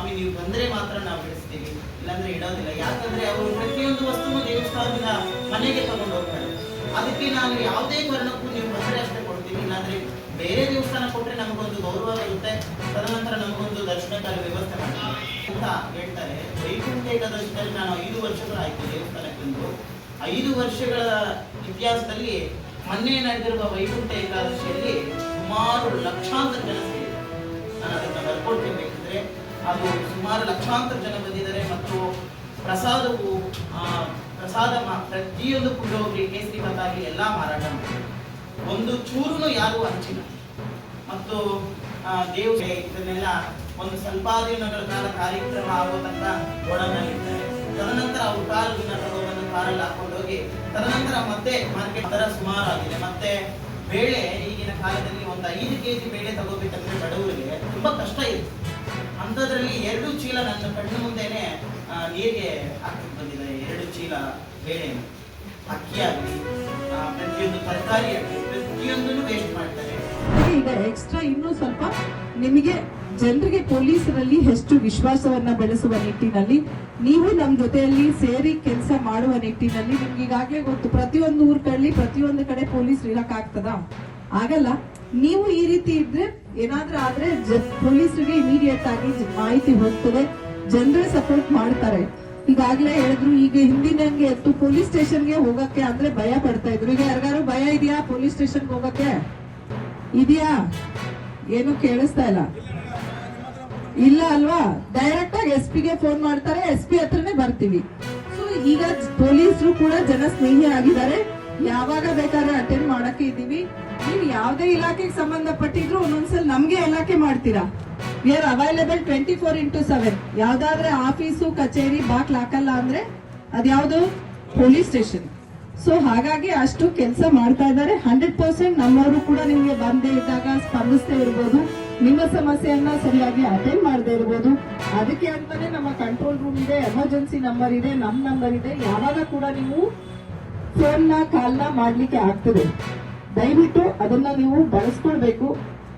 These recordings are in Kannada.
ಸ್ವಾಮಿ ನೀವು ಬಂದ್ರೆ ಮಾತ್ರ ನಾವು ಬಿಡಿಸ್ತೀವಿ, ಇಲ್ಲಾಂದ್ರೆ ಇಡೋದಿಲ್ಲ. ಯಾಕಂದ್ರೆ ಅವರು ಪ್ರತಿಯೊಂದು ವಸ್ತುನು ದೇವಸ್ಥಾನದಿಂದ ಮನೆಗೆ ತಗೊಂಡು ಹೋಗ್ತಾರೆ. ಅದಕ್ಕೆ ನಾವು ಯಾವುದೇ ಕಾರಣಕ್ಕೂ ನೀವು ಬಂದ್ರೆ ಅಷ್ಟೇ ಕೊಡ್ತೀವಿ, ಇಲ್ಲಾಂದ್ರೆ ಬೇರೆ ದೇವಸ್ಥಾನ ಕೊಟ್ರೆ ನಮಗೊಂದು ಗೌರವ ಇರುತ್ತೆ, ತದನಂತರ ನಮಗೊಂದು ದರ್ಶನಕ್ಕಾಗಿ ವ್ಯವಸ್ಥೆ ಮಾಡ್ತೀವಿ ಅಂತ ಹೇಳ್ತಾರೆ. ವೈಕುಂಠ ಏಕಾದಶಿಯಲ್ಲಿ ನಾನು 5 ವರ್ಷಗಳಾಯ್ತು ದೇವಸ್ಥಾನಕ್ಕೆ ಬಂದು. 5 ವರ್ಷಗಳ ಇತಿಹಾಸದಲ್ಲಿ ಮೊನ್ನೆ ನಡೆದಿರುವ ವೈಕುಂಠ ಏಕಾದಶಿಯಲ್ಲಿ ಸುಮಾರು ಲಕ್ಷಾಂತರ ಜನ ಸೇರಿದ್ದಾರೆ. ನಾನು ಅದನ್ನು ಬರ್ಕೊಡ್ತೀನಿ ಬೇಕಿದ್ರೆ. ಅದು ಸುಮಾರು ಲಕ್ಷಾಂತರ ಜನ ಬಂದಿದ್ದಾರೆ. ಮತ್ತು ಪ್ರಸಾದವು ಪ್ರಸಾದ ಪ್ರತಿಯೊಂದು ಪುಂಡೋಗ್ರಿ ಕೇಸರಿ ಬತ್ತಾಗಿ ಎಲ್ಲ ಮಾರಾಟ ಮಾಡಿದ್ದಾರೆ. ಒಂದು ಚೂರುನು ಯಾರು ಹಂಚಿಲ್ಲ. ಮತ್ತು ಇದನ್ನೆಲ್ಲ ಒಂದು ಸ್ವಲ್ಪ ದಿನಗಳ ಕಾಲ ಕಾರ್ಯಕ್ರಮ ಆಗೋ ತನಕ ಗೋಡೌನ್ನಲ್ಲಿರ್ತಾರೆ. ತದನಂತರ ಅವ್ರು ಕಾರನ್ನ ತಗೊಂಡು ಕಾರಲ್ಲಿ ಹಾಕೊಂಡು ಹೋಗಿ ತದನಂತರ ಮತ್ತೆ ಮಾರ್ಕೆಟ್ ದರ ಸುಮಾರು ಆಗಿದೆ. ಮತ್ತೆ ಬೇಳೆ ಈಗಿನ ಕಾಲದಲ್ಲಿ ಒಂದು 5 kg ಬೇಳೆ ತಗೋಬೇಕಂದ್ರೆ ಬಡವರಿಗೆ ತುಂಬಾ ಕಷ್ಟ ಇದೆ. ಅಂಥದ್ರಲ್ಲಿ 2 ಚೀಲ ನನ್ನ ಕಣ್ಣು ಮುಂದೆನೆ ನೀರಿಗೆ ಹಾಕಿ ಬಂದಿದ್ದಾರೆ. 2 ಚೀಲ ಬೇಳೆ, ಅಕ್ಕಿ ಆಗಲಿ, ಪ್ರತಿಯೊಂದು ತರಕಾರಿ ಆಗಲಿ, ಪ್ರತಿಯೊಂದನ್ನು ವೇಸ್ಟ್ ಮಾಡ್ತಾರೆ. ಈಗ ಎಕ್ಸ್ಟ್ರಾ ಇನ್ನೂ ಸ್ವಲ್ಪ ನಿಮಗೆ ಜನರಿಗೆ ಪೊಲೀಸರಲ್ಲಿ ಹೆಚ್ಚು ವಿಶ್ವಾಸವನ್ನ ಬೆಳೆಸುವ ನಿಟ್ಟಿನಲ್ಲಿ ನೀವು ನಮ್ಮ ಜೊತೆಯಲ್ಲಿ ಸೇರಿ ಕೆಲಸ ಮಾಡುವ ನಿಟ್ಟಿನಲ್ಲಿ ನಿಮ್ಗೆ ಈಗಾಗಲೇ ಗೊತ್ತು, ಪ್ರತಿಯೊಂದು ಊರ್ಗಳಲ್ಲಿ ಪ್ರತಿಯೊಂದು ಕಡೆ ಪೊಲೀಸ್ ಇರಕ್ ಆಗ್ತದ? ಆಗಲ್ಲ. ನೀವು ಈ ರೀತಿ ಇದ್ರೆ ಏನಾದ್ರೂ ಆದ್ರೆ ಪೊಲೀಸರಿಗೆ ಇಮಿಡಿಯೇಟ್ ಆಗಿ ಮಾಹಿತಿ ಹೋಗ್ತದೆ, ಜನರೇ ಸಪೋರ್ಟ್ ಮಾಡ್ತಾರೆ. ಈಗಾಗಲೇ ಹೇಳಿದ್ರು, ಈಗ ಹಿಂದಿನಂಗೆ ಎತ್ತು ಪೊಲೀಸ್ ಸ್ಟೇಷನ್ಗೆ ಹೋಗಕ್ಕೆ ಅಂದ್ರೆ ಭಯ ಪಡ್ತಾ ಇದ್ರು. ಈಗ ಯಾರಿಗಾರು ಭಯ ಇದೆಯಾ ಪೊಲೀಸ್ ಸ್ಟೇಷನ್ಗೆ ಹೋಗಕ್ಕೆ? ಇದೆಯಾ? ಏನು ಕೇಳಿಸ್ತಾ ಇಲ್ಲ. ಇಲ್ಲ ಅಲ್ವಾ? ಡೈರೆಕ್ಟ್ ಆಗಿ SP ಗೆ ಫೋನ್ ಮಾಡ್ತಾರೆ, SP ಹತ್ರನೇ ಬರ್ತೀವಿ. ಸೊ ಈಗ ಪೊಲೀಸರು ಕೂಡ ಜನ ಸ್ನೇಹಿ ಆಗಿದ್ದಾರೆ. ಯಾವಾಗ ಬೇಕಾದ್ರೆ ಅಟೆಂಡ್ ಮಾಡಕ್ಕೆ ಇದೀವಿ. ನೀವು ಯಾವುದೇ ಇಲಾಖೆಗೆ ಸಂಬಂಧಪಟ್ಟಿದ್ರು ಒಂದೊಂದ್ಸಲ ನಮ್ಗೆ ಇಲಾಖೆ ಮಾಡ್ತೀರಾ. We are available 24x7. ಯಾವ್ದಾದ್ರೆ ಆಫೀಸು ಕಚೇರಿ ಬಾಕ್ಲ್ ಹಾಕಲ್ಲ ಅಂದ್ರೆ ಅದ್ಯಾವ್ದು? Police station. ಸೊ ಹಾಗಾಗಿ ಅಷ್ಟು ಕೆಲಸ ಮಾಡ್ತಾ ಇದ್ದಾರೆ. 100% ನಮ್ಮವರು ಕೂಡ ನಿಮ್ಗೆ ಬಂದೇ ಇದ್ದಾಗ ಸ್ಪಂದಿಸದೇ ಇರ್ಬೋದು, ನಿಮ್ಮ ಸಮಸ್ಯೆಯನ್ನ ಸರಿಯಾಗಿ ಅಟೆಂಡ್ ಮಾಡದೇ ಇರ್ಬೋದು. ಅದಕ್ಕೆ ಅಂತಾನೆ ನಮ್ಮ ಕಂಟ್ರೋಲ್ ರೂಮ್ ಇದೆ, ಎಮರ್ಜೆನ್ಸಿ ನಂಬರ್ ಇದೆ, ನಮ್ ನಂಬರ್ ಇದೆ. ಯಾವಾಗ ಕೂಡ ನೀವು ಫೋನ್ನ ಕಾಲ್ನ ಮಾಡ್ಲಿಕ್ಕೆ ಆಗ್ತದೆ. ದಯವಿಟ್ಟು ಅದನ್ನ ನೀವು ಬಳಸ್ಕೊಳ್ಬೇಕು.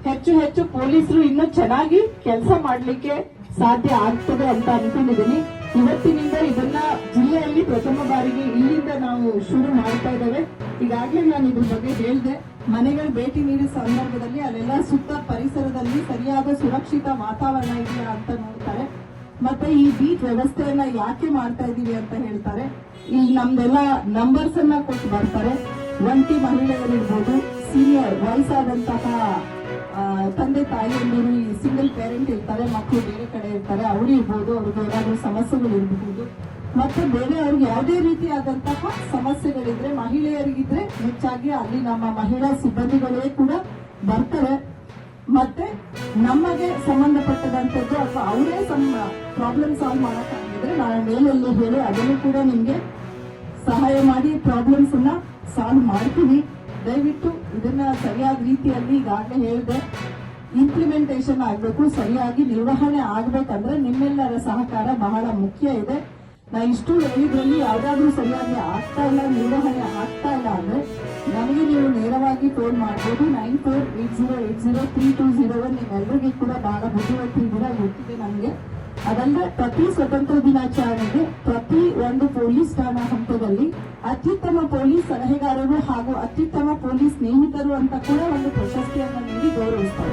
ಹೆಚ್ಚು ಹೆಚ್ಚು ಪೊಲೀಸರು ಇನ್ನೂ ಚೆನ್ನಾಗಿ ಕೆಲಸ ಮಾಡ್ಲಿಕ್ಕೆ ಸಾಧ್ಯ ಆಗ್ತದೆ ಅಂತ ಅನ್ಕೊಂಡಿದ್ದೀನಿ. ಇವತ್ತಿನಿಂದ ಇದನ್ನ ಜಿಲ್ಲೆಯಲ್ಲಿ ಪ್ರಥಮ ಬಾರಿಗೆ ಇಲ್ಲಿಂದ ನಾವು ಶುರು ಮಾಡ್ತಾ ಇದ್ದೇವೆ. ಈಗಾಗಲೇ ನಾನು ಇದ್ರ ಬಗ್ಗೆ ಹೇಳಿದೆ. ಮನೆಗಳು ಭೇಟಿ ನೀಡಿದ ಸಂದರ್ಭದಲ್ಲಿ ಅಲ್ಲೆಲ್ಲ ಸುತ್ತ ಪರಿಸರದಲ್ಲಿ ಸರಿಯಾದ ಸುರಕ್ಷಿತ ವಾತಾವರಣ ಇದೆಯಾ ಅಂತ ನೋಡ್ತಾರೆ. ಮತ್ತೆ ಈ ಬೀಟ್ ವ್ಯವಸ್ಥೆಯನ್ನ ಯಾಕೆ ಮಾಡ್ತಾ ಇದೀವಿ ಅಂತ ಹೇಳ್ತಾರೆ. ಇಲ್ಲಿ ನಮ್ದೆಲ್ಲ ನಂಬರ್ಸ್ ಅನ್ನ ಕೊಟ್ಟು ಬರ್ತಾರೆ. ಒಂಟಿ ಮಹಿಳೆಯರಿರ್ಬೋದು, ಸೀನಿಯರ್ ವಯಸ್ಸಾದಂತಹ ತಂದೆ ತಾಯಿಯಂದಿರು, ಈ ಸಿಂಗಲ್ ಪೇರೆಂಟ್ ಇರ್ತಾರೆ, ಮಕ್ಕಳು ಬೇರೆ ಕಡೆ ಇರ್ತಾರೆ, ಅವರು ಇರ್ಬೋದು, ಅವ್ರಿಗೆ ಏನಾದ್ರೂ ಸಮಸ್ಯೆಗಳು ಇರಬಹುದು. ಮತ್ತೆ ಬೇರೆ ಅವ್ರಿಗೆ ಯಾವುದೇ ರೀತಿಯಾದಂತಹ ಸಮಸ್ಯೆಗಳಿದ್ರೆ, ಮಹಿಳೆಯರಿಗಿದ್ರೆ ಹೆಚ್ಚಾಗಿ ಅಲ್ಲಿ ನಮ್ಮ ಮಹಿಳಾ ಸಿಬ್ಬಂದಿಗಳೇ ಕೂಡ ಬರ್ತಾರೆ. ಮತ್ತೆ ನಮಗೆ ಸಂಬಂಧಪಟ್ಟದಂತದ್ದು ಅಥವಾ ಅವರೇ ಪ್ರಾಬ್ಲಮ್ ಸಾಲ್ವ್ ಮಾಡಕ್ಕಾಗಿದ್ರೆ ನಾವು ಮೇಲೆಲ್ಲ ಹೇಳಿ ಅದನ್ನು ಕೂಡ ನಿಮ್ಗೆ ಸಹಾಯ ಮಾಡಿ ಪ್ರಾಬ್ಲಮ್ಸ್ ಅನ್ನ ಸಾಲ್ವ್ ಮಾಡ್ತೀವಿ. ದಯವಿಟ್ಟು ಇದನ್ನ ಸರಿಯಾದ ರೀತಿಯಲ್ಲಿ ಈಗಾಗಲೇ ಹೇಳಿದೆ ಇಂಪ್ಲಿಮೆಂಟೇಷನ್ ಆಗ್ಬೇಕು, ಸರಿಯಾಗಿ ನಿರ್ವಹಣೆ ಆಗ್ಬೇಕಂದ್ರೆ ನಿಮ್ಮೆಲ್ಲರ ಸಹಕಾರ ಬಹಳ ಮುಖ್ಯ ಇದೆ. ನಾ ಇಷ್ಟು ಹೇಳಿದ್ರಲ್ಲಿ ಯಾವ್ದಾದ್ರೂ ಸರಿಯಾಗಿ ಆಗ್ತಾ ಇಲ್ಲ, ನಿರ್ವಹಣೆ ಆಗ್ತಾ ಇಲ್ಲ ಅಂದ್ರೆ ನಮಗೆ ನೀವು ನೇರವಾಗಿ ಫೋನ್ ಮಾಡಬಹುದು. 9480803201. ನಿಮ್ಮೆಲ್ಲರಿಗೂ ಕೂಡ ಬಹಳ ಬುದ್ಧಿವಂತಿದ್ದೀರಾ, ಗೊತ್ತಿದೆ ನಮಗೆ. ಅದಲ್ಲದೆ ಪ್ರತಿ ಸ್ವತಂತ್ರ ದಿನಾಚರಣೆಗೆ ಪ್ರತಿ ಒಂದು ಪೊಲೀಸ್ ಠಾಣಾ ಹಂತದಲ್ಲಿ ಅತ್ಯುತ್ತಮ ಪೊಲೀಸ್ ಸಲಹೆಗಾರರು ಹಾಗೂ ಅತ್ಯುತ್ತಮ ಪೊಲೀಸ್ ಸ್ನೇಹಿತರು ಅಂತ ಕೂಡ ಒಂದು ಪ್ರಶಸ್ತಿಯನ್ನು ನೀಡಿ ಗೌರವಿಸ್ತಾರೆ.